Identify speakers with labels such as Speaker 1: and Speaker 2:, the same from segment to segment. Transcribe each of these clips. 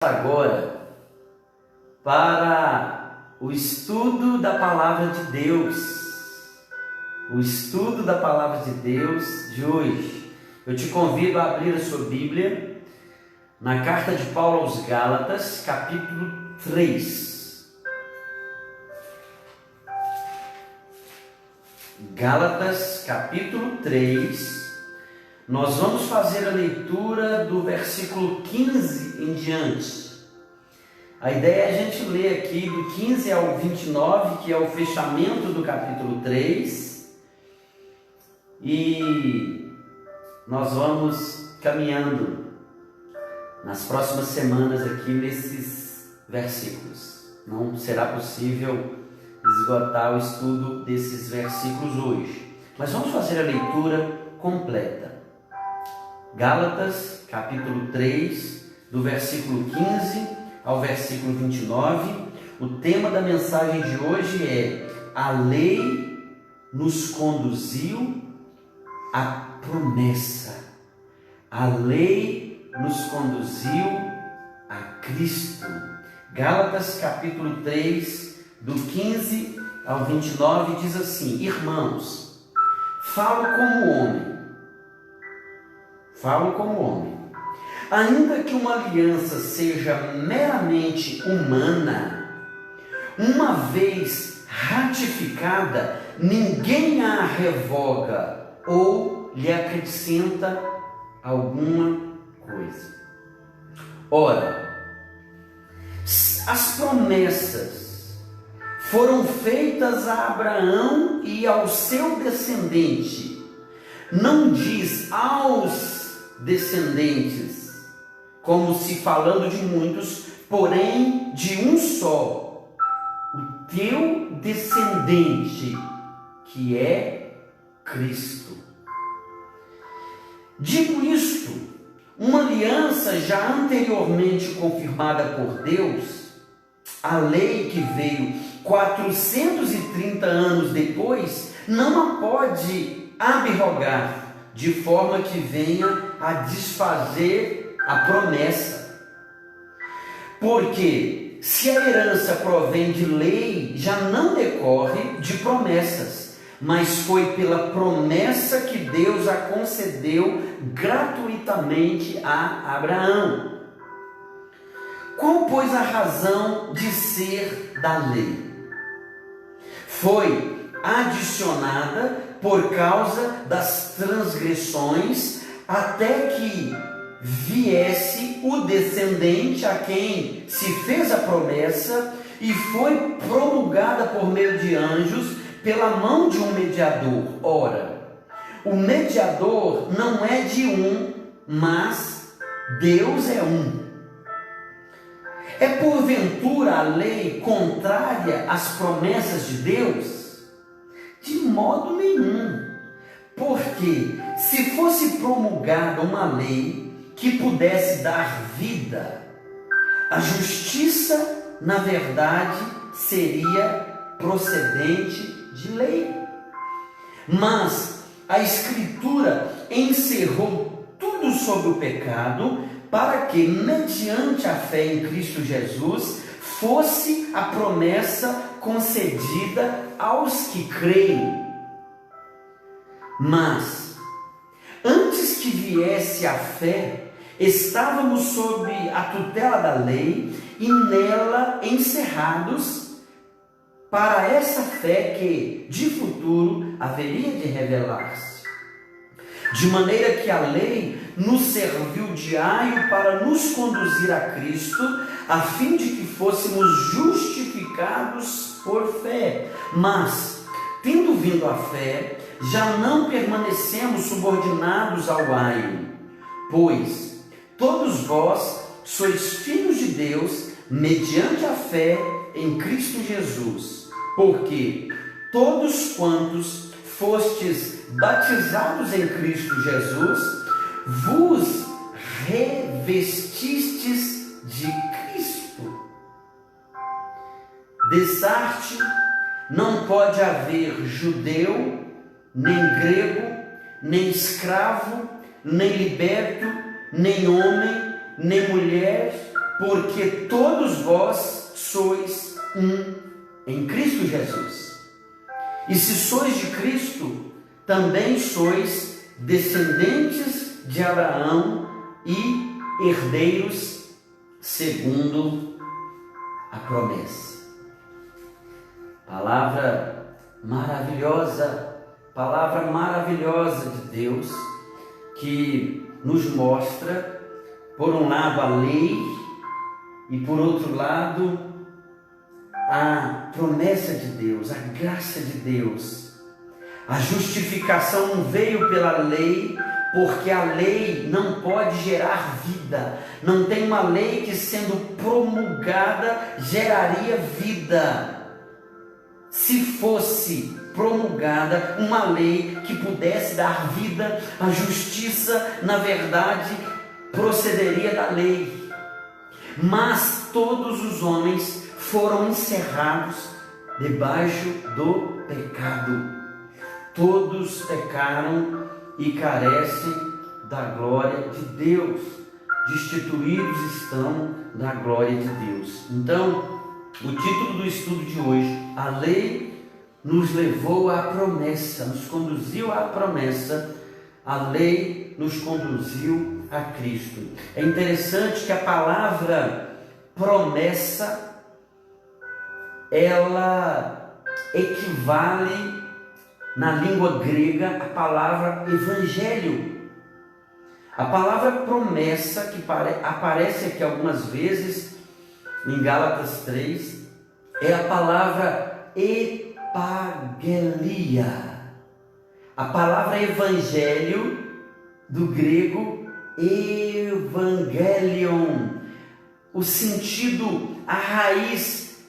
Speaker 1: Agora para o estudo da palavra de Deus, o estudo da palavra de Deus de hoje. Eu te convido a abrir a sua Bíblia na carta de Paulo aos Gálatas, capítulo 3. Gálatas, capítulo 3. Nós vamos fazer a leitura do versículo 15 em diante. A ideia é a gente ler aqui do 15 ao 29, que é o fechamento do capítulo 3. E nós vamos caminhando nas próximas semanas aqui nesses versículos. Não será possível esgotar o estudo desses versículos hoje, mas vamos fazer a leitura completa. Gálatas, capítulo 3, do versículo 15 ao versículo 29. O tema da mensagem de hoje é: a lei nos conduziu à promessa. A lei nos conduziu a Cristo. Gálatas, capítulo 3, do 15 ao 29, diz assim: irmãos, falo como homem, ainda que uma aliança seja meramente humana, uma vez ratificada, ninguém a revoga ou lhe acrescenta alguma coisa. Ora, as promessas foram feitas a Abraão e ao seu descendente. Não diz aos descendentes, como se falando de muitos, porém de um só, o teu descendente, que é Cristo. Digo isto, uma aliança já anteriormente confirmada por Deus, a lei que veio 430 anos depois, não a pode abrogar, de forma que venha a desfazer a promessa. Porque se a herança provém de lei, já não decorre de promessas, mas foi pela promessa que Deus a concedeu gratuitamente a Abraão. Qual, pois, a razão de ser da lei? Foi adicionada por causa das transgressões, até que viesse o descendente a quem se fez a promessa, e foi promulgada por meio de anjos pela mão de um mediador. Ora, o mediador não é de um, mas Deus é um. É porventura a lei contrária às promessas de Deus? De modo nenhum. Porque se fosse promulgada uma lei que pudesse dar vida, a justiça, na verdade, seria procedente de lei. Mas a Escritura encerrou tudo sobre o pecado, para que, mediante a fé em Cristo Jesus, fosse a promessa concedida aos que creem. Mas, antes que viesse a fé, estávamos sob a tutela da lei e nela encerrados para essa fé que, de futuro, haveria de revelar-se. De maneira que a lei nos serviu de aio para nos conduzir a Cristo, a fim de que fôssemos justificados por fé. Mas, tendo vindo a fé, já não permanecemos subordinados ao aio, pois todos vós sois filhos de Deus, mediante a fé em Cristo Jesus. Porque todos quantos fostes batizados em Cristo Jesus, vos revestistes de Cristo. Dessarte não pode haver judeu, nem grego, nem escravo, nem liberto, nem homem, nem mulher, porque todos vós sois um em Cristo Jesus. E se sois de Cristo, também sois descendentes de Abraão e herdeiros segundo a promessa. Palavra maravilhosa de Deus, que nos mostra, por um lado, a lei e por outro lado, a promessa de Deus, a graça de Deus. A justificação não veio pela lei, porque a lei não pode gerar vida. Não tem uma lei que, sendo promulgada, geraria vida. Se fosse promulgada uma lei que pudesse dar vida, a justiça, na verdade, procederia da lei. Mas todos os homens foram encerrados debaixo do pecado. Todos pecaram e carecem da glória de Deus. Destituídos estão da glória de Deus. Então, o título do estudo de hoje: a lei nos levou à promessa, nos conduziu à promessa. A lei nos conduziu a Cristo. É interessante que a palavra promessa, ela equivale na língua grega à palavra evangelho. A palavra promessa, que aparece aqui algumas vezes em Gálatas 3, é a palavra epagelia. A palavra evangelho, do grego evangelion. O sentido, a raiz,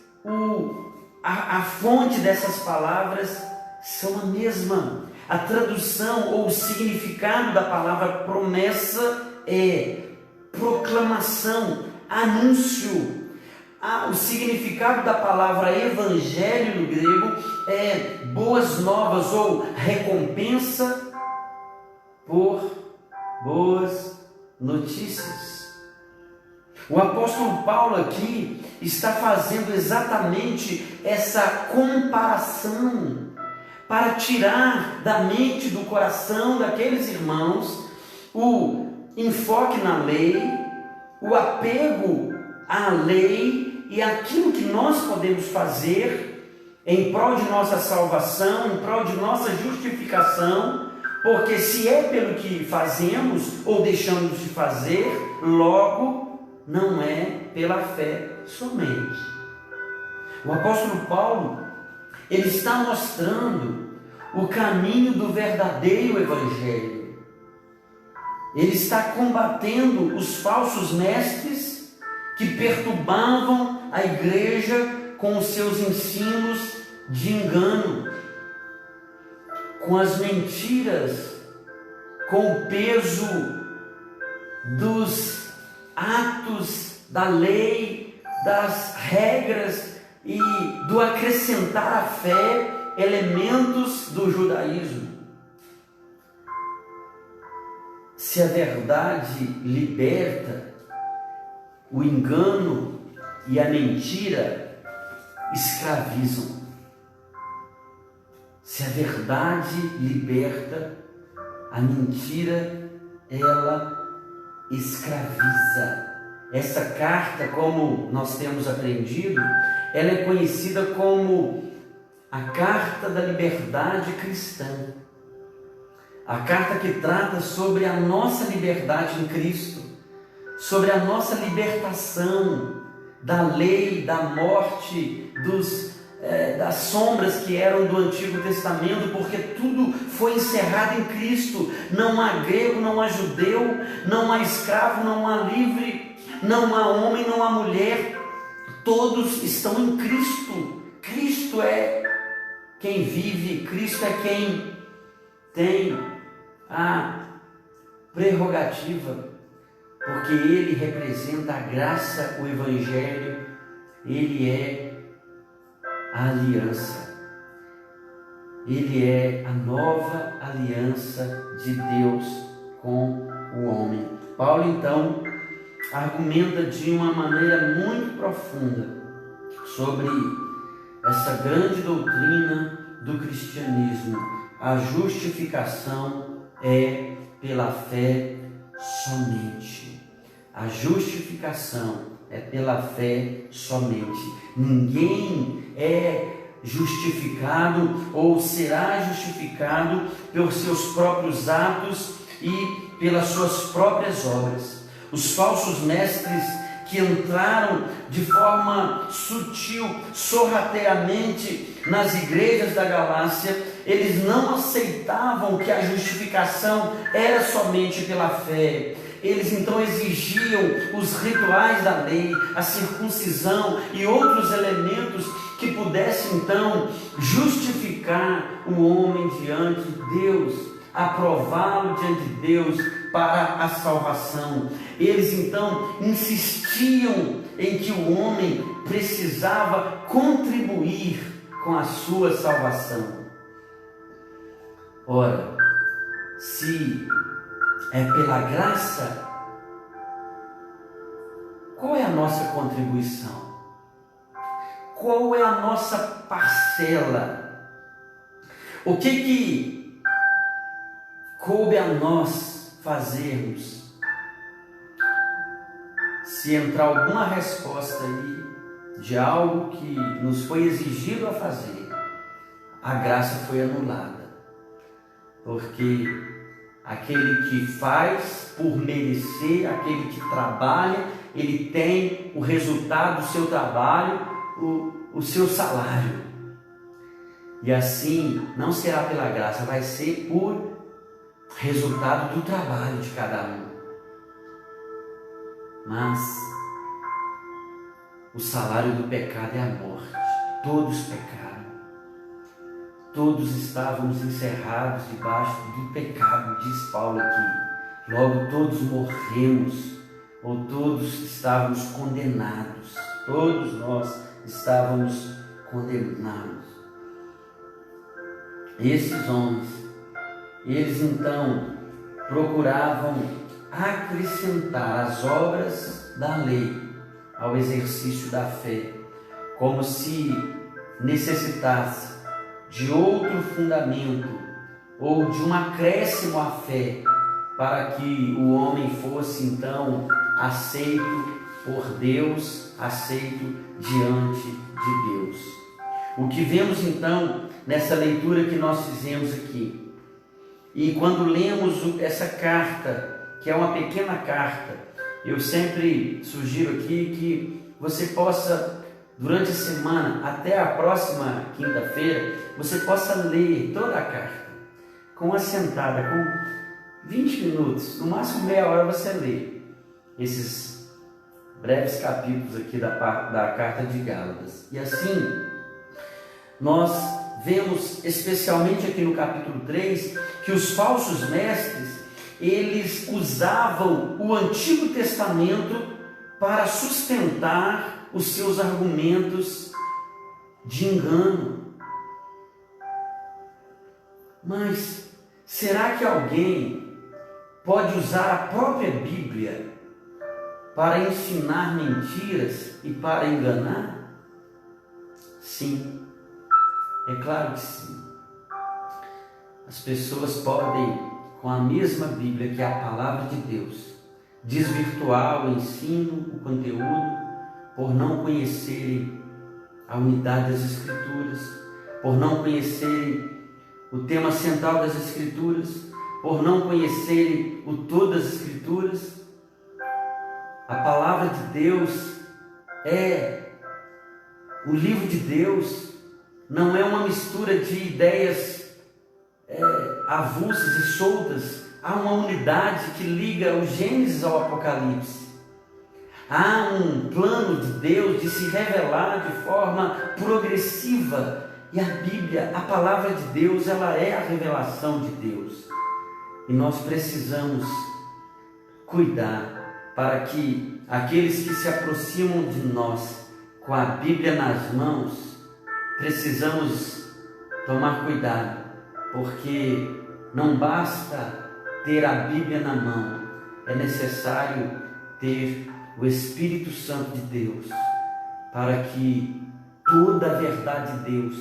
Speaker 1: a fonte dessas palavras são a mesma. A tradução ou o significado da palavra promessa é proclamação, anúncio. O significado da palavra evangelho no grego é boas novas ou recompensa por boas notícias. O apóstolo Paulo aqui está fazendo exatamente essa comparação para tirar da mente, do coração daqueles irmãos o enfoque na lei, o apego à lei e aquilo que nós podemos fazer em prol de nossa salvação, em prol de nossa justificação, porque se é pelo que fazemos ou deixamos de fazer, logo não é pela fé somente. O apóstolo Paulo, ele está mostrando o caminho do verdadeiro evangelho. Ele está combatendo os falsos mestres que perturbavam a igreja com os seus ensinos de engano, com as mentiras, com o peso dos atos da lei, das regras e do acrescentar à fé elementos do judaísmo. Se a verdade liberta, o engano e a mentira escravizam. Se a verdade liberta, a mentira, ela escraviza. Essa carta, como nós temos aprendido, ela é conhecida como a carta da liberdade cristã. A carta que trata sobre a nossa liberdade em Cristo, sobre a nossa libertação da lei, da morte, das sombras que eram do Antigo Testamento, porque tudo foi encerrado em Cristo. Não há grego, não há judeu, não há escravo, não há livre, não há homem, não há mulher, todos estão em Cristo. Cristo é quem vive, Cristo é quem tem a prerrogativa, porque Ele representa a graça, o Evangelho, Ele é a aliança, Ele é a nova aliança de Deus com o homem. Paulo então argumenta de uma maneira muito profunda sobre essa grande doutrina do cristianismo. A justificação é pela fé somente. A justificação é pela fé somente. Ninguém é justificado ou será justificado pelos seus próprios atos e pelas suas próprias obras. Os falsos mestres que entraram de forma sutil, sorrateiramente nas igrejas da Galácia, eles não aceitavam que a justificação era somente pela fé. Eles então exigiam os rituais da lei, a circuncisão e outros elementos que pudessem então justificar o homem diante de Deus, aprová-lo diante de Deus para a salvação. Eles então insistiam em que o homem precisava contribuir com a sua salvação. Ora, se é pela graça, qual é a nossa contribuição? Qual é a nossa parcela? O que coube a nós fazermos? Se entrar alguma resposta aí de algo que nos foi exigido a fazer, a graça foi anulada. Porque aquele que faz por merecer, aquele que trabalha, ele tem o resultado do seu trabalho, o seu salário. E assim, não será pela graça, vai ser por resultado do trabalho de cada um. Mas o salário do pecado é a morte. Todos pecaram. Todos estávamos encerrados debaixo do pecado, diz Paulo aqui. Logo todos morremos, ou todos estávamos condenados. Todos nós estávamos condenados. Esses homens, eles então procuravam acrescentar as obras da lei ao exercício da fé, como se necessitasse de outro fundamento ou de um acréscimo à fé para que o homem fosse então aceito por Deus, aceito diante de Deus. O que vemos então nessa leitura que nós fizemos aqui, e quando lemos essa carta, que é uma pequena carta, eu sempre sugiro aqui que você possa, durante a semana, até a próxima quinta-feira, você possa ler toda a carta, com uma sentada, com 20 minutos, no máximo meia hora você lê esses breves capítulos aqui da carta de Gálatas. E assim, nós vemos, especialmente aqui no capítulo 3, que os falsos mestres, eles usavam o Antigo Testamento para sustentar os seus argumentos de engano. Mas será que alguém pode usar a própria Bíblia para ensinar mentiras e para enganar? Sim, é claro que sim. As pessoas podem, com a mesma Bíblia, que é a palavra de Deus, desvirtuar o ensino, o conteúdo, por não conhecerem a unidade das Escrituras, por não conhecerem o tema central das Escrituras, por não conhecerem o todo das Escrituras. A palavra de Deus é o livro de Deus, não é uma mistura de ideias avulsas e soltas. Há uma unidade que liga o Gênesis ao Apocalipse. Há um plano de Deus de se revelar de forma progressiva. E a Bíblia, a palavra de Deus, ela é a revelação de Deus. E nós precisamos cuidar para que aqueles que se aproximam de nós com a Bíblia nas mãos, precisamos tomar cuidado, porque não basta ter a Bíblia na mão, é necessário ter o Espírito Santo de Deus, para que toda a verdade de Deus,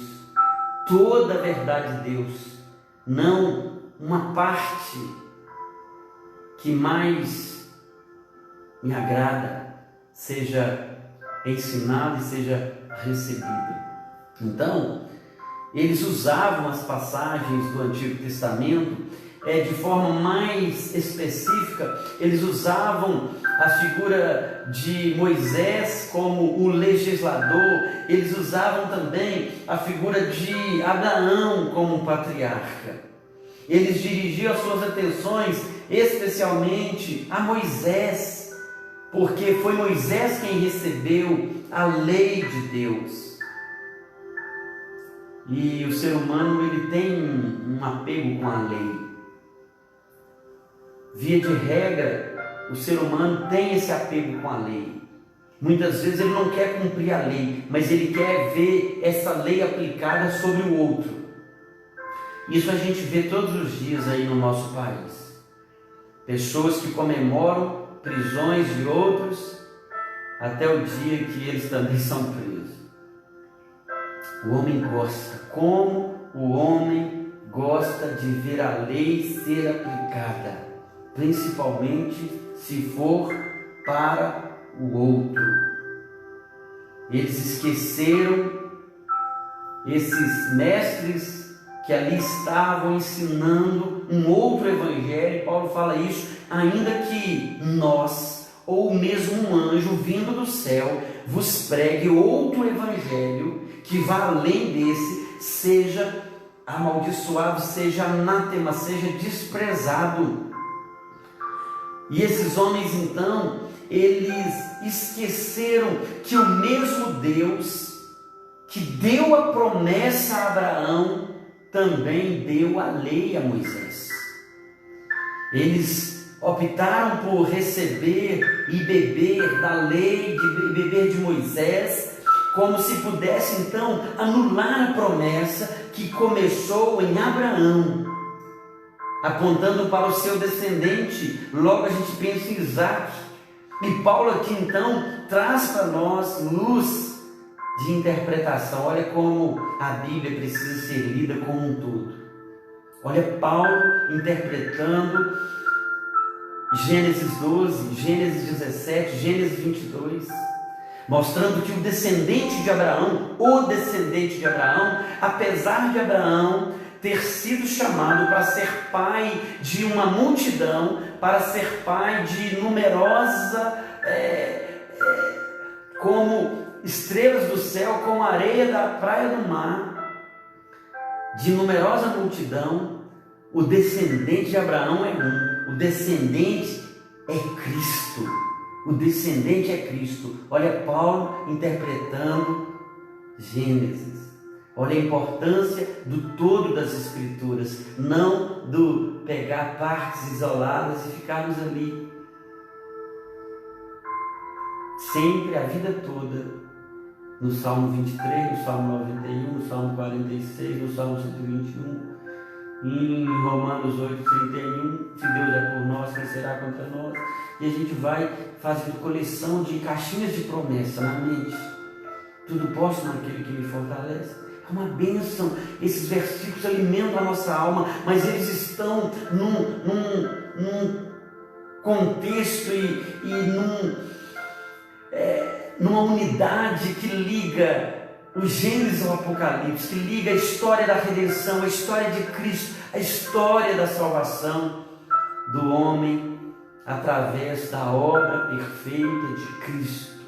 Speaker 1: toda a verdade de Deus, não uma parte que mais me agrada, seja ensinada e seja recebida. Então, eles usavam as passagens do Antigo Testamento de forma mais específica. Eles usavam a figura de Moisés como o legislador, eles usavam também a figura de Abraão como patriarca. Eles dirigiam as suas atenções especialmente a Moisés, porque foi Moisés quem recebeu a lei de Deus. E o ser humano, ele tem um apego com a lei. Via de regra, o ser humano tem esse apego com a lei. Muitas vezes ele não quer cumprir a lei, mas ele quer ver essa lei aplicada sobre o outro. Isso a gente vê todos os dias aí no nosso país. Pessoas que comemoram prisões de outros até o dia que eles também são presos. O homem gosta, como o homem gosta de ver a lei ser aplicada, principalmente se for para o outro. Eles esqueceram, esses mestres que ali estavam ensinando um outro evangelho. Paulo fala isso: ainda que nós, ou mesmo um anjo vindo do céu, vos pregue outro evangelho que vá além desse, seja amaldiçoado, seja anátema, seja desprezado. E esses homens então, eles esqueceram que o mesmo Deus que deu a promessa a Abraão também deu a lei a Moisés. Eles optaram por receber e beber da lei, beber de Moisés, como se pudesse então anular a promessa que começou em Abraão, apontando para o seu descendente. Logo a gente pensa em Isaac. E Paulo aqui então traz para nós luz de interpretação. Olha como a Bíblia precisa ser lida como um todo. Olha Paulo interpretando Gênesis 12, Gênesis 17, Gênesis 22, mostrando que o descendente de Abraão, apesar de Abraão ter sido chamado para ser pai de uma multidão, para ser pai de numerosa, como estrelas do céu, como areia da praia do mar, de numerosa multidão, o descendente de Abraão é um, o descendente é Cristo. O descendente é Cristo. Olha Paulo interpretando Gênesis. Olha a importância do todo das Escrituras, não do pegar partes isoladas e ficarmos ali sempre, a vida toda, no Salmo 23, no Salmo 91, no Salmo 46, no Salmo 121, em Romanos 8, 31, se Deus é por nós, quem será contra nós? E a gente vai fazendo coleção de caixinhas de promessa na mente. Tudo posso naquele que me fortalece. É uma bênção. Esses versículos alimentam a nossa alma, mas eles estão num contexto e numa unidade que liga o Gênesis ao Apocalipse, que liga a história da redenção, a história de Cristo, a história da salvação do homem através da obra perfeita de Cristo.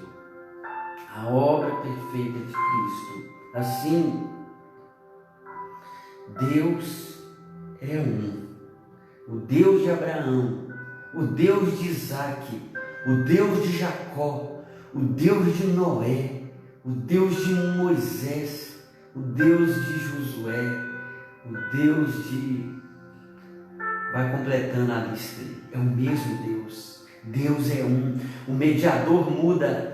Speaker 1: A obra perfeita de Cristo. Assim, Deus é um. O Deus de Abraão, o Deus de Isaac, o Deus de Jacó, o Deus de Noé, o Deus de Moisés, o Deus de Josué, o Deus de... vai completando a lista. É o mesmo Deus. Deus é um. O mediador muda.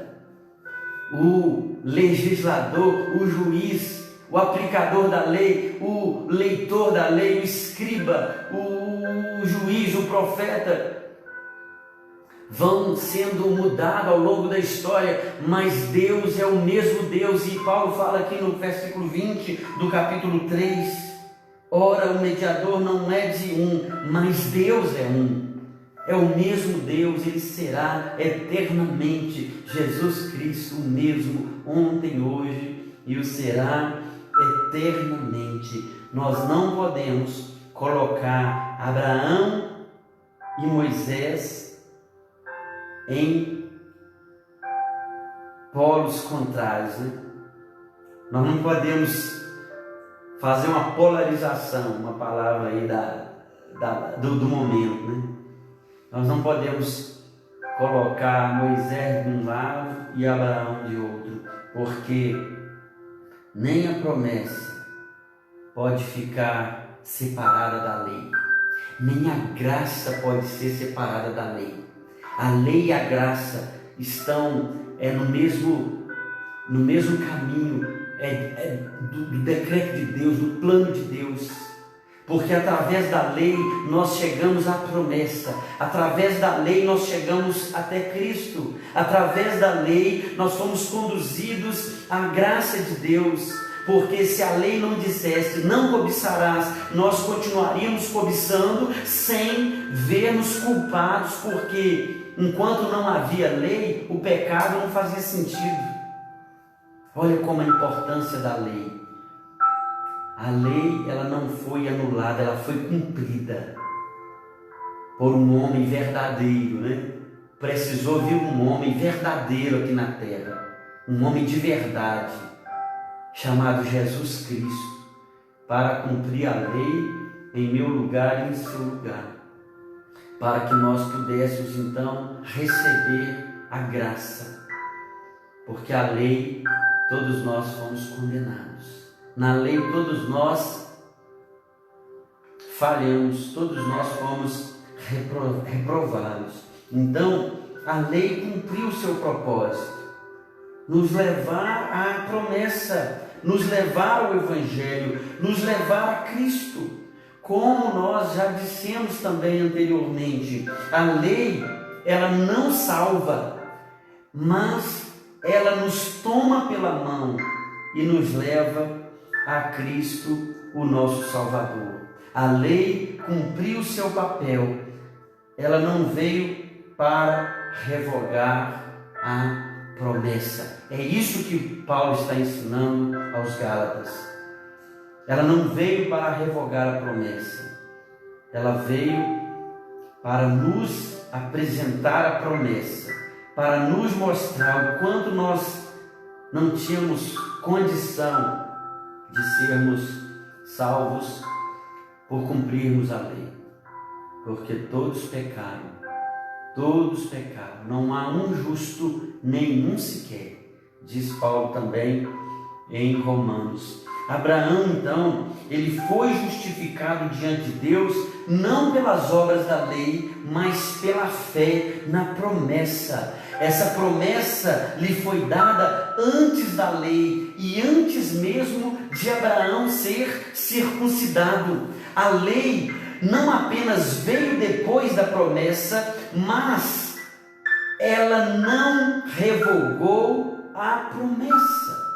Speaker 1: O legislador, o juiz, o aplicador da lei, o leitor da lei, o escriba, o juiz, o profeta, vão sendo mudados ao longo da história, mas Deus é o mesmo Deus. E Paulo fala aqui no versículo 20 do capítulo 3: ora, o mediador não é de um, mas Deus é um. É o mesmo Deus, Ele será eternamente. Jesus Cristo, o mesmo, ontem, hoje e o será eternamente. Nós não podemos colocar Abraão e Moisés em polos contrários, né? Nós não podemos fazer uma polarização, uma palavra aí do momento, né? Nós não podemos colocar Moisés de um lado e Abraão de outro, porque nem a promessa pode ficar separada da lei, nem a graça pode ser separada da lei. A lei e a graça estão no mesmo caminho, do decreto de Deus, do plano de Deus. Porque através da lei nós chegamos à promessa, através da lei nós chegamos até Cristo, através da lei nós somos conduzidos à graça de Deus. Porque se a lei não dissesse, não cobiçarás, nós continuaríamos cobiçando sem vermos culpados, porque enquanto não havia lei, o pecado não fazia sentido. Olha como a importância da lei. A lei, ela não foi anulada, ela foi cumprida por um homem verdadeiro, né? Precisou vir um homem verdadeiro aqui na terra, um homem de verdade, chamado Jesus Cristo, para cumprir a lei em meu lugar e em seu lugar, para que nós pudéssemos então receber a graça, porque a lei, todos nós fomos condenados. Na lei todos nós falhamos, todos nós fomos reprovados. Então a lei cumpriu o seu propósito, nos levar à promessa, nos levar ao Evangelho, nos levar a Cristo. Como nós já dissemos também anteriormente, a lei, ela não salva, mas ela nos toma pela mão e nos leva a Cristo, o nosso Salvador. A lei cumpriu o seu papel, ela não veio para revogar a promessa. É isso que Paulo está ensinando aos Gálatas. Ela não veio para revogar a promessa, ela veio para nos apresentar a promessa, para nos mostrar o quanto nós não tínhamos condição de sermos salvos por cumprirmos a lei, porque todos pecaram, não há um justo, nenhum sequer, diz Paulo também em Romanos. Abraão, então, ele foi justificado diante de Deus, não pelas obras da lei, mas pela fé na promessa. Essa promessa lhe foi dada antes da lei e antes mesmo de Abraão ser circuncidado. A lei não apenas veio depois da promessa, mas ela não revogou a promessa.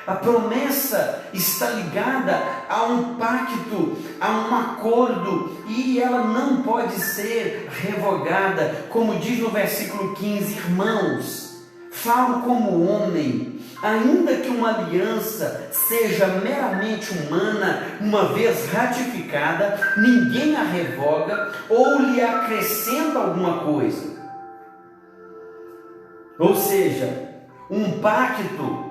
Speaker 1: A promessa está ligada a um pacto, a um acordo, e ela não pode ser revogada. Como diz no versículo 15, irmãos, falo como homem, ainda que uma aliança seja meramente humana, uma vez ratificada, ninguém a revoga ou lhe acrescenta alguma coisa. Ou seja, um pacto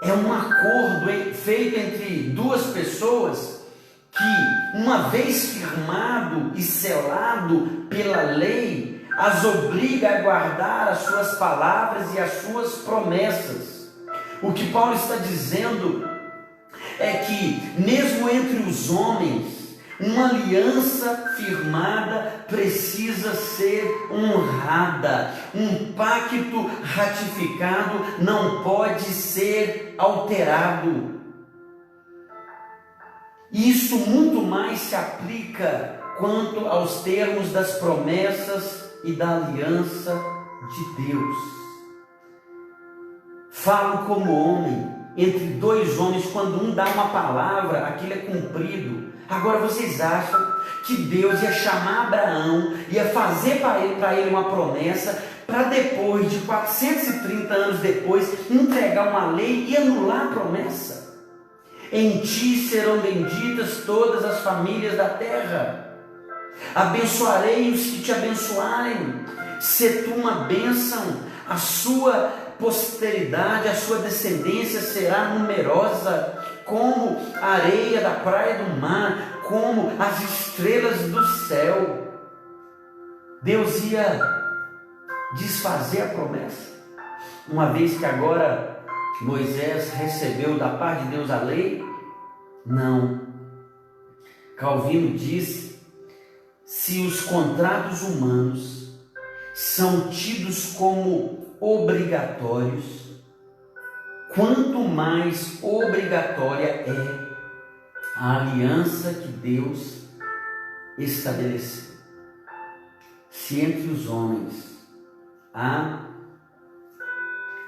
Speaker 1: é um acordo feito entre duas pessoas que, uma vez firmado e selado pela lei, as obriga a guardar as suas palavras e as suas promessas. O que Paulo está dizendo é que, mesmo entre os homens, uma aliança firmada precisa ser honrada. Um pacto ratificado não pode ser alterado. Isso muito mais se aplica quanto aos termos das promessas e da aliança de Deus. Falo como homem, entre dois homens, quando um dá uma palavra, aquilo é cumprido. Agora vocês acham que Deus ia chamar Abraão, ia fazer para ele uma promessa, para depois de 430 anos depois, entregar uma lei e anular a promessa? Em ti serão benditas todas as famílias da terra. Abençoarei os que te abençoarem. Se tu uma bênção, a sua posteridade, a sua descendência será numerosa como a areia da praia do mar, como as estrelas do céu. Deus ia desfazer a promessa, uma vez que agora Moisés recebeu da parte de Deus a lei? Não. Calvino diz: se os contratos humanos são tidos como obrigatórios, quanto mais obrigatória é a aliança que Deus estabeleceu. Se entre os homens há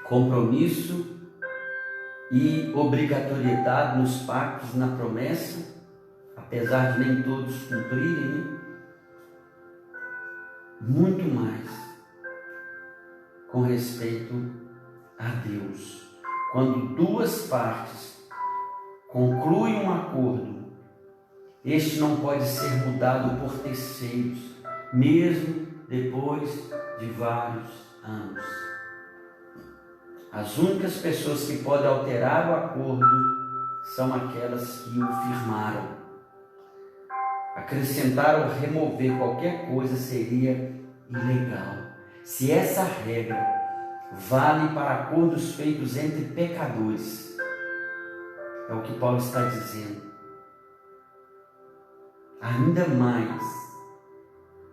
Speaker 1: compromisso e obrigatoriedade nos pactos, na promessa, apesar de nem todos cumprirem, muito mais com respeito a Deus. Quando duas partes concluem um acordo, este não pode ser mudado por terceiros, mesmo depois de vários anos. As únicas pessoas que podem alterar o acordo são aquelas que o firmaram. Acrescentar ou remover qualquer coisa seria ilegal. Se essa regra vale para acordos feitos entre pecadores, é o que Paulo está dizendo, ainda mais,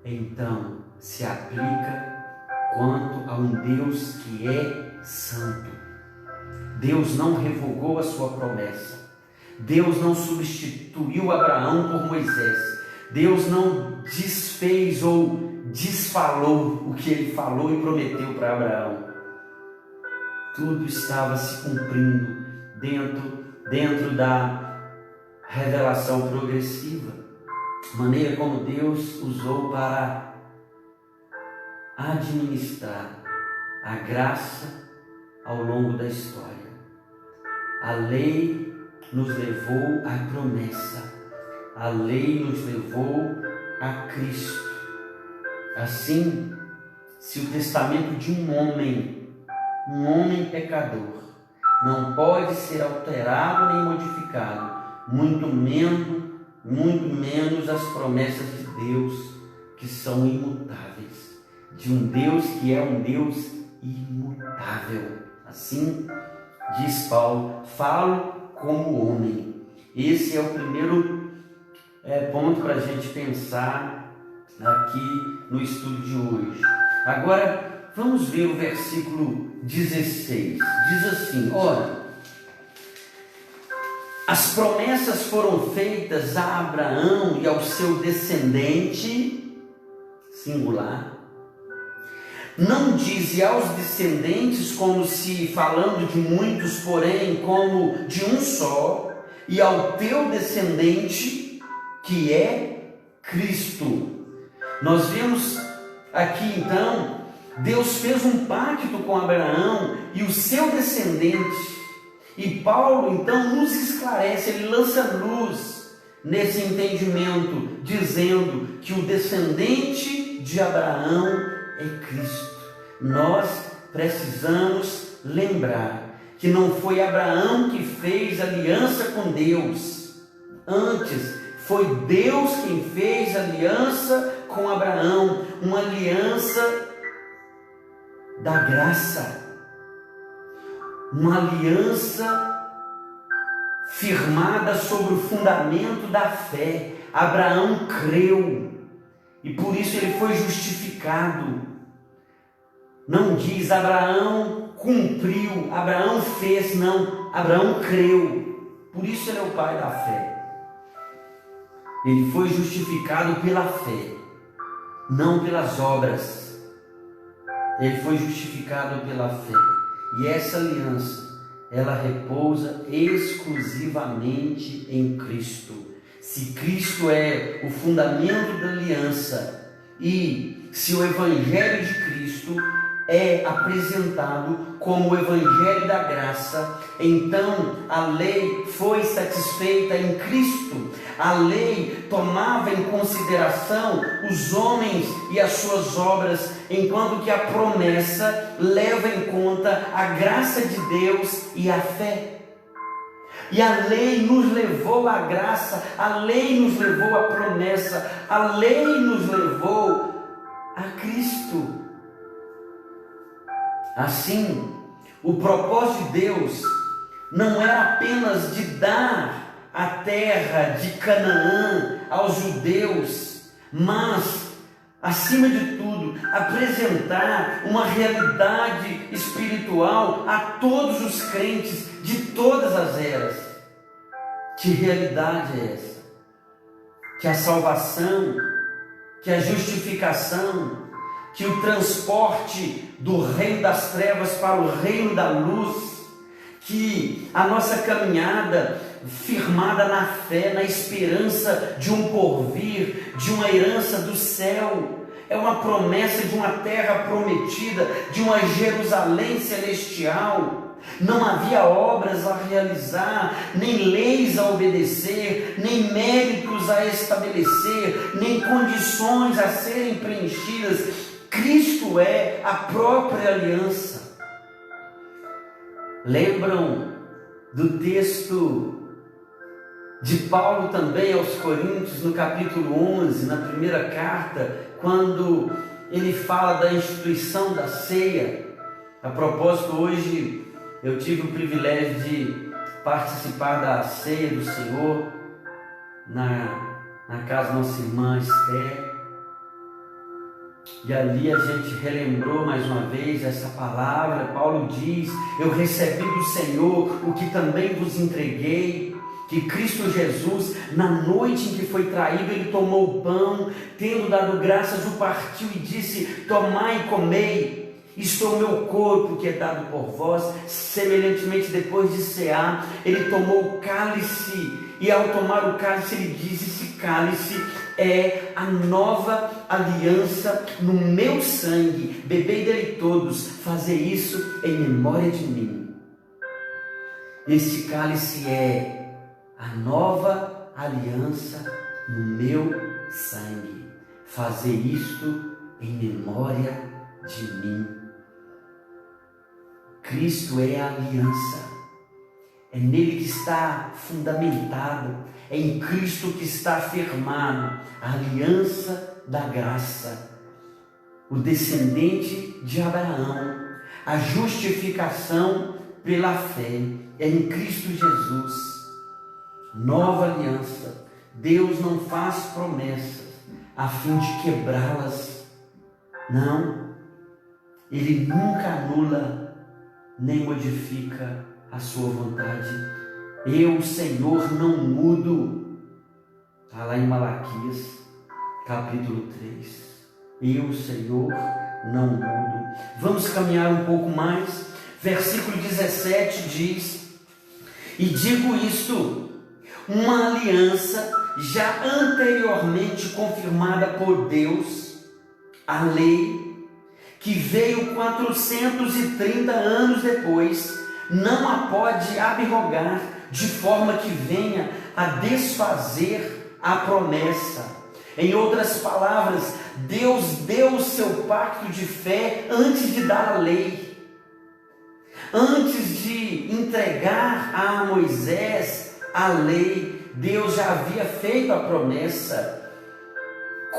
Speaker 1: então, se aplica quanto a um Deus que é santo. Deus não revogou a sua promessa. Deus não substituiu Abraão por Moisés. Deus não desfez ou desfalou o que ele falou e prometeu para Abraão. Tudo estava se cumprindo dentro da revelação progressiva, maneira como Deus usou para administrar a graça ao longo da história. A lei nos levou à promessa, a lei nos levou a Cristo. Assim, se o testamento de um homem pecador, não pode ser alterado nem modificado, muito menos as promessas de Deus, que são imutáveis, de um Deus que é um Deus imutável. Assim diz Paulo: falo como homem. Esse é o primeiro ponto para a gente pensar aqui no estudo de hoje. Agora vamos ver o versículo 16. Diz assim: ora, as promessas foram feitas a Abraão e ao seu descendente, singular. Não diz aos descendentes como se falando de muitos, porém como de um só, e ao teu descendente, que é Cristo. Nós vemos aqui então, Deus fez um pacto com Abraão e o seu descendente. E Paulo então nos esclarece, ele lança luz nesse entendimento, dizendo que o descendente de Abraão é Cristo. Nós precisamos lembrar que não foi Abraão que fez aliança com Deus. Antes, foi Deus quem fez aliança com Abraão, uma aliança da graça, uma aliança firmada sobre o fundamento da fé. Abraão creu e por isso ele foi justificado. Não diz Abraão cumpriu, Abraão fez, não, Abraão creu, por isso ele é o pai da fé. Ele foi justificado pela fé, não pelas obras. ele foi justificado pela fé. E essa aliança, ela repousa exclusivamente em Cristo. Se Cristo é o fundamento da aliança e se o Evangelho de Cristo é apresentado como o Evangelho da graça, então a lei foi satisfeita em Cristo. A lei tomava em consideração os homens e as suas obras, enquanto que a promessa leva em conta a graça de Deus e a fé. E a lei nos levou à graça, a lei nos levou à promessa, a lei nos levou a Cristo. Assim, o propósito de Deus não era apenas de dar a terra de Canaã aos judeus, mas, acima de tudo, apresentar uma realidade espiritual a todos os crentes de todas as eras. Que realidade é essa? Que a salvação, que a justificação, que o transporte do reino das trevas para o reino da luz, que a nossa caminhada firmada na fé, na esperança de um porvir, de uma herança do céu, é uma promessa de uma terra prometida, de uma Jerusalém celestial. Não havia obras a realizar, nem leis a obedecer, nem méritos a estabelecer, nem condições a serem preenchidas. Cristo é a própria aliança. Lembram do texto de Paulo também aos Coríntios, no capítulo 11, na primeira carta, quando ele fala da instituição da ceia? A propósito, hoje eu tive o privilégio de participar da ceia do Senhor na casa da nossa irmã Esther. E ali a gente relembrou mais uma vez essa palavra. Paulo diz: eu recebi do Senhor o que também vos entreguei, que Cristo Jesus, na noite em que foi traído, ele tomou o pão, tendo dado graças, o partiu e disse: tomai e comei, isto é o meu corpo que é dado por vós. Semelhantemente, depois de cear, ele tomou o cálice, e ao tomar o cálice ele diz: esse cálice é a nova aliança no meu sangue, bebei dele todos, fazer isso em memória de mim. Este cálice é a nova aliança no meu sangue, fazer isto em memória de mim. Cristo é a aliança, é nele que está fundamentado, é em Cristo que está afirmado a aliança da graça, o descendente de Abraão, a justificação pela fé, é em Cristo Jesus. Nova aliança. Deus não faz promessas a fim de quebrá-las, não. Ele nunca anula nem modifica a sua vontade. Eu, Senhor, não mudo. Está lá em Malaquias, capítulo 3. Eu, Senhor, não mudo. Vamos caminhar um pouco mais. Versículo 17 diz: e digo isto, uma aliança já anteriormente confirmada por Deus, a lei, que veio 430 anos depois, não a pode abrogar, de forma que venha a desfazer a promessa. Em outras palavras, Deus deu o seu pacto de fé antes de dar a lei. Antes de entregar a Moisés a lei, Deus já havia feito a promessa.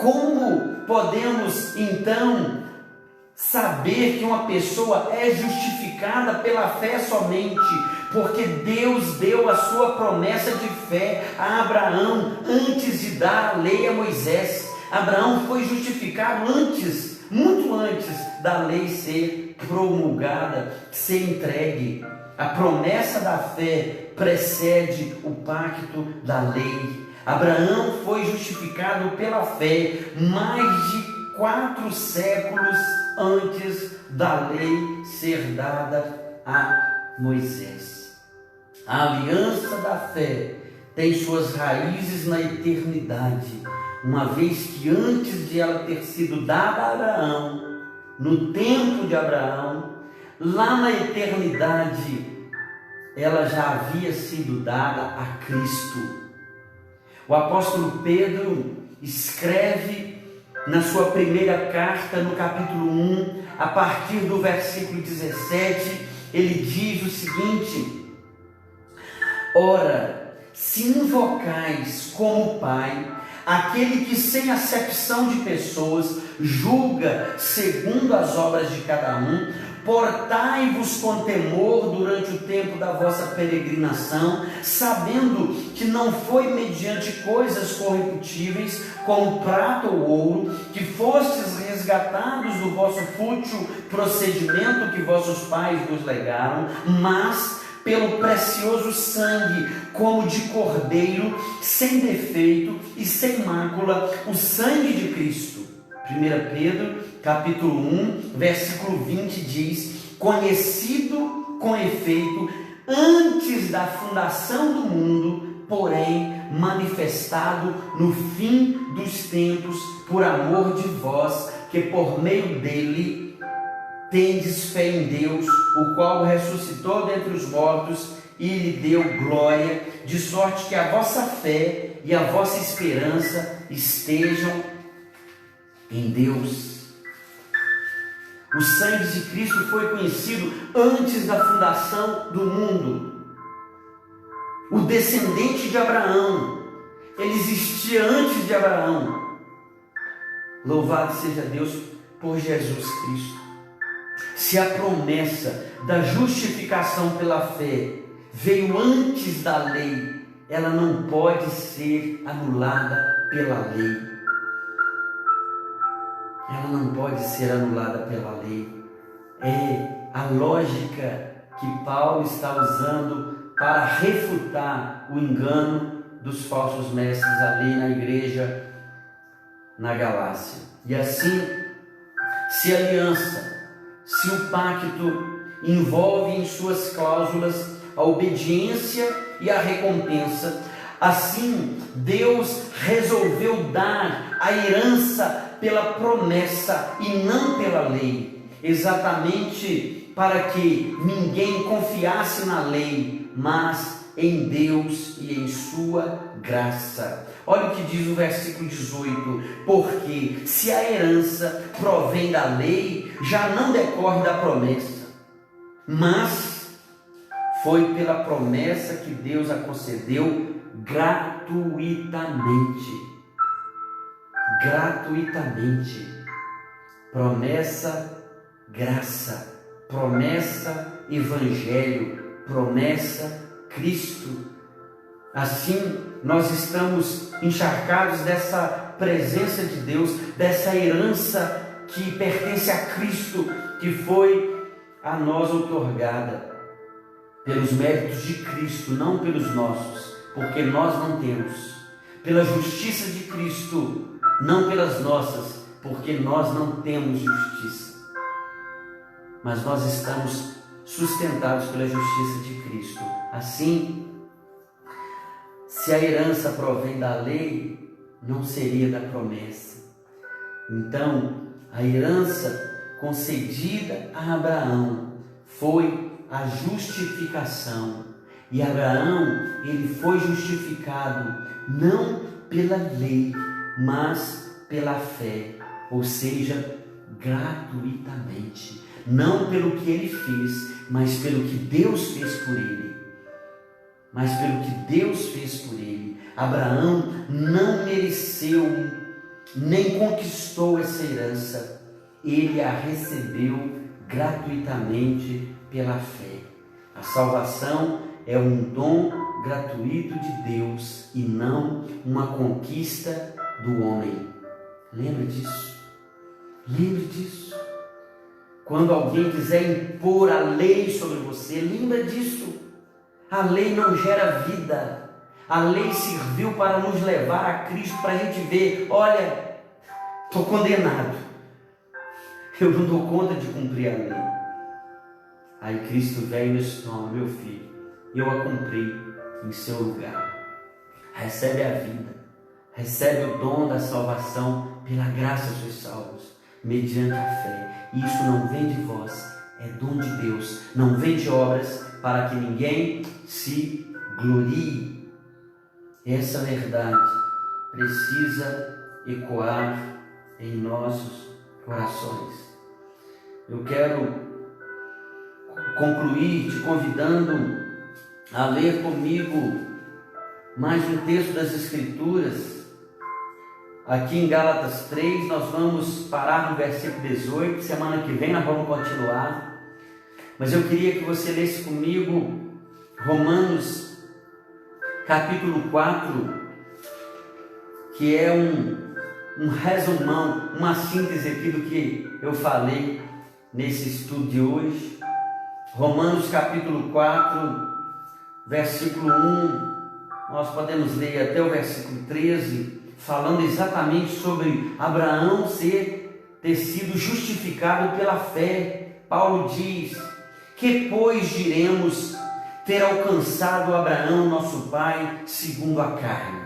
Speaker 1: Como podemos então saber que uma pessoa é justificada pela fé somente? Porque Deus deu a sua promessa de fé a Abraão antes de dar a lei a Moisés. Abraão foi justificado antes, muito antes da lei ser promulgada, ser entregue. A promessa da fé precede o pacto da lei. Abraão foi justificado pela fé mais de 4 séculos antes da lei ser dada a Moisés. A aliança da fé tem suas raízes na eternidade, uma vez que antes de ela ter sido dada a Abraão, no tempo de Abraão, lá na eternidade, ela já havia sido dada a Cristo. O apóstolo Pedro escreve na sua primeira carta, no capítulo 1, a partir do versículo 17, ele diz o seguinte: ora, se invocais como Pai aquele que sem acepção de pessoas julga segundo as obras de cada um, portai-vos com temor durante o tempo da vossa peregrinação, sabendo que não foi mediante coisas corruptíveis, como prata ou ouro, que fostes resgatados do vosso fútil procedimento que vossos pais vos legaram, mas pelo precioso sangue, como de cordeiro, sem defeito e sem mácula, o sangue de Cristo. 1 Pedro, capítulo 1, versículo 20 diz: conhecido com efeito antes da fundação do mundo, porém manifestado no fim dos tempos, por amor de vós, que por meio dele tendes fé em Deus, o qual ressuscitou dentre os mortos e lhe deu glória, de sorte que a vossa fé e a vossa esperança estejam em Deus. O sangue de Cristo foi conhecido antes da fundação do mundo. O descendente de Abraão, ele existia antes de Abraão. Louvado seja Deus por Jesus Cristo. Se a promessa da justificação pela fé veio antes da lei, ela não pode ser anulada pela lei. Ela não pode ser anulada pela lei. É a lógica que Paulo está usando para refutar o engano dos falsos mestres ali na igreja na Galácia. E assim, se a aliança, se o pacto envolve em suas cláusulas a obediência e a recompensa, assim Deus resolveu dar a herança pela promessa e não pela lei, exatamente para que ninguém confiasse na lei, mas em Deus e em sua graça. Olha o que diz o versículo 18: porque se a herança provém da lei, já não decorre da promessa, mas foi pela promessa que Deus a concedeu gratuitamente. Gratuitamente. Promessa, graça. Promessa, evangelho. Promessa, Cristo. Assim, nós estamos encharcados dessa presença de Deus, dessa herança que pertence a Cristo, que foi a nós outorgada pelos méritos de Cristo, não pelos nossos, porque nós não temos. Pela justiça de Cristo, não pelas nossas, porque nós não temos justiça. Mas nós estamos sustentados pela justiça de Cristo. Assim, se a herança provém da lei, não seria da promessa. Então, a herança concedida a Abraão foi a justificação. E Abraão, ele foi justificado não pela lei, mas pela fé, ou seja, gratuitamente. Não pelo que ele fez, mas pelo que Deus fez por ele. Mas pelo que Deus fez por ele. Abraão não mereceu, nem conquistou essa herança. Ele a recebeu gratuitamente pela fé. A salvação é um dom gratuito de Deus e não uma conquista do homem. Lembra disso? Lembre disso. Quando alguém quiser impor a lei sobre você, lembra disso. A lei não gera vida. A lei serviu para nos levar a Cristo, para a gente ver, olha, estou condenado. eu não dou conta de cumprir a lei. Aí Cristo veio e nos toma, meu filho, eu a cumpri em seu lugar. Recebe a vida, recebe o dom da salvação, pela graça sois salvos, mediante a fé. E isso não vem de vós, é dom de Deus, não vem de obras, para que ninguém se glorie. Essa verdade precisa ecoar em nossos corações. Eu quero concluir te convidando a ler comigo mais um texto das Escrituras. Aqui em Gálatas 3, nós vamos parar no versículo 18. Semana que vem nós vamos continuar. Mas eu queria que você lesse comigo Romanos capítulo 4, que é um resumão, uma síntese aqui do que eu falei nesse estudo de hoje. Romanos capítulo 4, versículo 1, nós podemos ler até o versículo 13, falando exatamente sobre Abraão ter sido justificado pela fé. Paulo diz: que pois diremos ter alcançado Abraão, nosso pai, segundo a carne?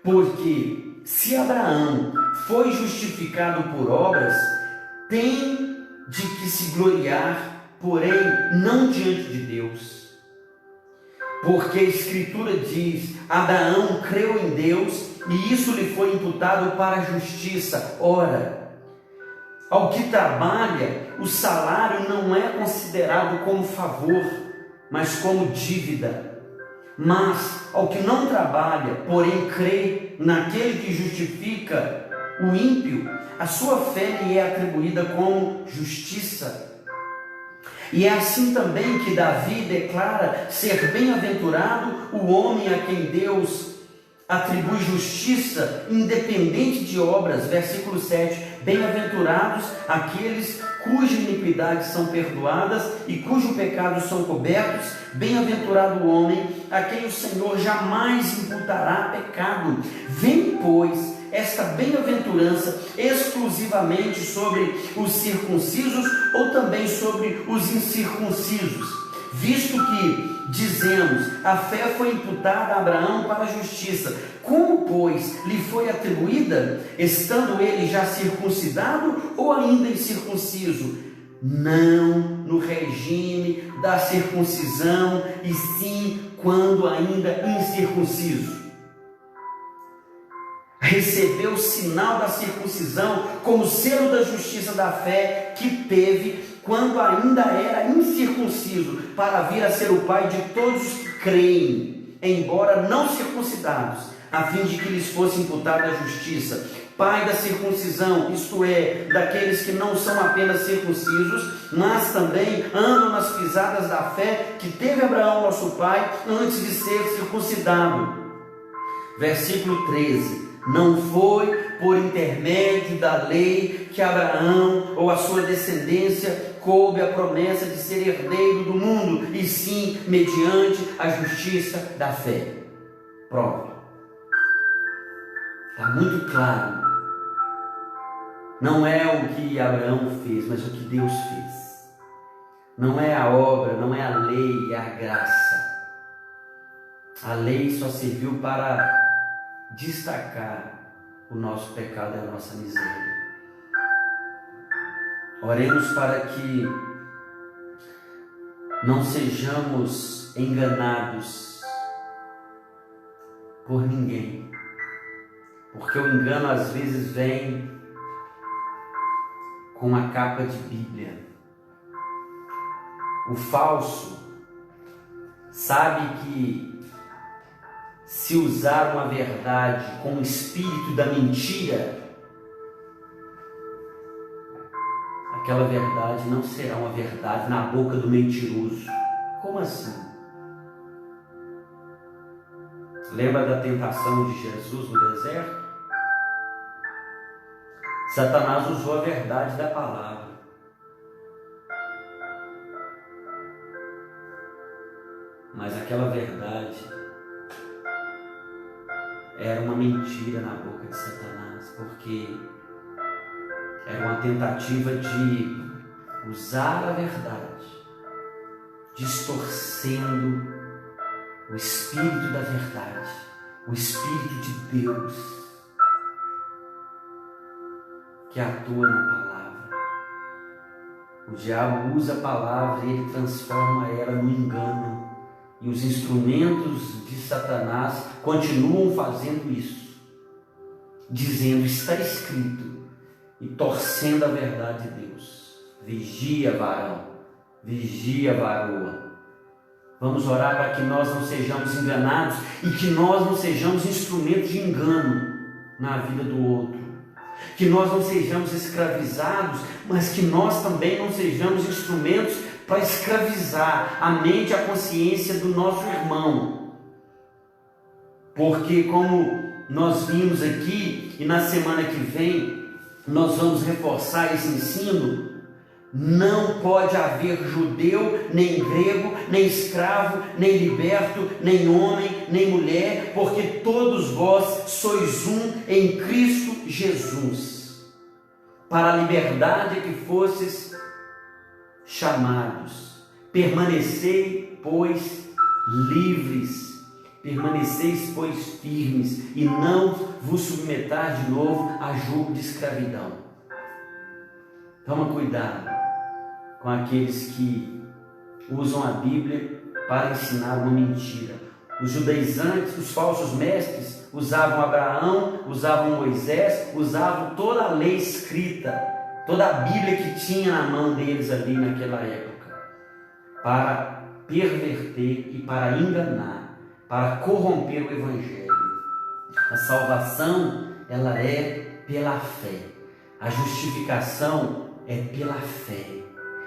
Speaker 1: Porque se Abraão foi justificado por obras, tem de que se gloriar, porém não diante de Deus. Porque a Escritura diz: Abraão creu em Deus e isso lhe foi imputado para a justiça. Ora, ao que trabalha, o salário não é considerado como favor, mas como dívida. Mas ao que não trabalha, porém crê naquele que justifica o ímpio, a sua fé lhe é atribuída como justiça. E é assim também que Davi declara ser bem-aventurado o homem a quem Deus atribui justiça, independente de obras. Versículo 7, bem-aventurados aqueles cujas iniquidades são perdoadas e cujos pecados são cobertos. Bem-aventurado o homem a quem o Senhor jamais imputará pecado. Vem, pois, esta bem-aventurança exclusivamente sobre os circuncisos ou também sobre os incircuncisos? Visto que dizemos, a fé foi imputada a Abraão para a justiça, como, pois, lhe foi atribuída, estando ele já circuncidado ou ainda incircunciso? Não no regime da circuncisão, e sim quando ainda incircunciso. Recebeu o sinal da circuncisão como selo da justiça da fé que teve quando ainda era incircunciso, para vir a ser o pai de todos os que creem, embora não circuncidados, a fim de que lhes fosse imputada a justiça. Pai da circuncisão, isto é, daqueles que não são apenas circuncisos, mas também andam nas pisadas da fé que teve Abraão, nosso pai, antes de ser circuncidado. Versículo 13. Não foi por intermédio da lei que Abraão ou a sua descendência coube a promessa de ser herdeiro do mundo, e sim mediante a justiça da fé. Pronto. Está muito claro. Não é o que Abraão fez, mas o que Deus fez. Não é a obra, não é a lei, é a graça. A lei só serviu para destacar o nosso pecado e a nossa miséria. Oremos para que não sejamos enganados por ninguém, porque o engano às vezes vem com uma capa de Bíblia. O falso sabe que se usar uma verdade com o espírito da mentira, aquela verdade não será uma verdade na boca do mentiroso. Como assim? Lembra da tentação de Jesus no deserto? Satanás usou a verdade da palavra. Mas aquela verdade era uma mentira na boca de Satanás, porque Era uma tentativa de usar a verdade, distorcendo o Espírito da verdade, o Espírito de Deus, que atua na palavra. O diabo usa a palavra e ele transforma ela no engano. E os instrumentos de Satanás continuam fazendo isso, dizendo: está escrito, e torcendo a verdade de Deus. Vigia, varão, vigia, varoa. Vamos orar para que nós não sejamos enganados e que nós não sejamos instrumentos de engano na vida do outro. Que nós não sejamos escravizados, mas que nós também não sejamos instrumentos para escravizar a mente e a consciência do nosso irmão. Porque, como nós vimos aqui, e na semana que vem nós vamos reforçar esse ensino, não pode haver judeu, nem grego, nem escravo, nem liberto, nem homem, nem mulher, porque todos vós sois um em Cristo Jesus. Para a liberdade que fostes chamados, permanecei, pois, livres, permaneceis, pois, firmes, e não vos submetais de novo a jugo de escravidão. Toma cuidado com aqueles que usam a Bíblia para ensinar uma mentira. Os judaizantes, os falsos mestres, usavam Abraão, usavam Moisés, usavam toda a lei escrita, toda a Bíblia que tinha na mão deles ali naquela época, para perverter e para enganar, para corromper o Evangelho. A salvação, ela é pela fé. A justificação é pela fé.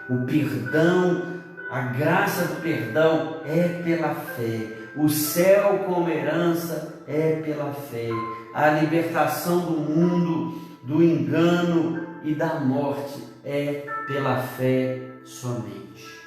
Speaker 1: O perdão, a graça do perdão é pela fé. O céu como herança é pela fé. A libertação do mundo, do engano e da morte é pela fé somente.